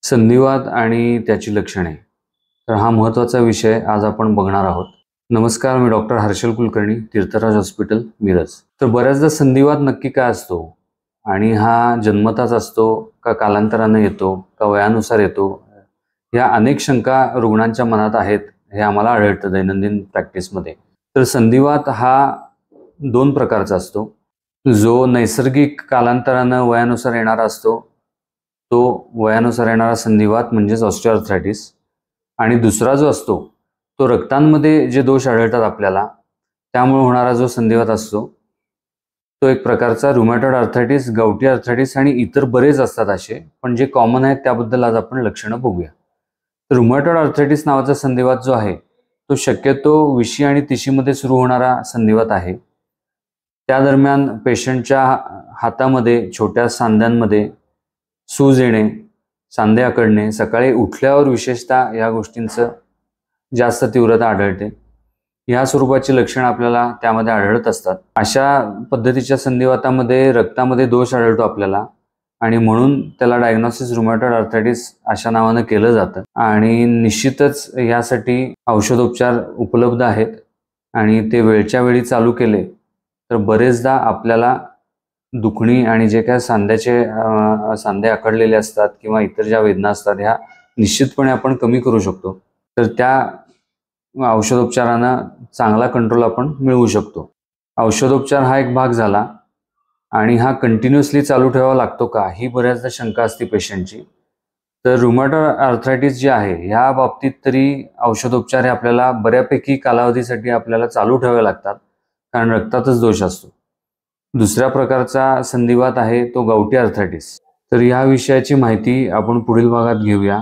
संधिवात आणि त्याची लक्षणे, तर हा महत्त्वाचा विषय आज आपण बघणार आहोत. नमस्कार, मी डॉक्टर हर्षल कुलकर्णी, तीर्थराज हॉस्पिटल, मिरज. तर बऱ्याचदा संधिवात नक्की काय असतो आणि हा जन्मताच असतो का कालांतराने येतो का वयानुसार येतो, या अनेक शंका रुग्णांच्या मनात आहेत. हे आम्हाला आढळतं दैनंदिन प्रॅक्टिसमध्ये. तर संधिवात हा दोन प्रकारचा असतो. जो नैसर्गिक कालांतराने वयानुसार येणारा असतो तो वयानुसार येणारा संधिवात म्हणजेच ऑस्टिओआर्थरायटिस. आणि दुसरा जो असतो तो रक्तांमध्ये जे दोष आढळतात आपल्याला त्यामुळे होणारा जो संधिवात असतो तो एक प्रकारचा रुमॅटॉइड आर्थरायटिस, गावठी आर्थरायटिस आणि इतर बरेच असतात असे, पण जे कॉमन आहेत त्याबद्दल आज आपण लक्षणं बघूया. रुमॅटॉइड आर्थरायटिस नावाचा संधिवात जो आहे तो शक्यतो विशी आणि तिशीमध्ये सुरू होणारा संधिवात आहे. त्या दरम्यान पेशंटच्या हातामध्ये, छोट्या सांध्यांमध्ये सूज येणे, सांधे आकडणे, सकाळी उठल्यावर विशेषतः या गोष्टींचं जास्त तीव्रता आढळते. या स्वरूपाची लक्षणं आपल्याला त्यामध्ये आढळत असतात. अशा पद्धतीच्या संधिवातामध्ये रक्तामध्ये दोष आढळतो आपल्याला आणि म्हणून त्याला डायग्नोसिस रुमॅटॉइड आर्थरायटिस अशा नावानं केलं जातं. आणि निश्चितच यासाठी औषधोपचार उपलब्ध आहेत आणि ते वेळच्या वेळी चालू केले तर बरेचदा आपल्याला दुखणी आणि जे काय सांधे आखडलेले असतात किंवा इतर ज्या वेदना असतात ह्या निश्चितपणे आपण कमी करू शकतो. तर त्या औषधोपचारानं चांगला कंट्रोल आपण मिळवू शकतो. औषधोपचार हा एक भाग झाला आणि हा कंटिन्युअसली चालू ठेवावा लागतो का, ही बऱ्याचदा शंका असते पेशंटची. तर रुमॅटॉइड आर्थरायटिस जे आहे ह्या बाबतीत तरी औषधोपचार हे आपल्याला बऱ्यापैकी कालावधीसाठी आपल्याला चालू ठेवावे लागतात, कारण रक्तातच दोष असतो. दुसऱ्या प्रकारचा संधिवात आहे तो गावठी आर्थरायटिस. तर या विषयाची माहिती आपण पुढील भागात घेऊया.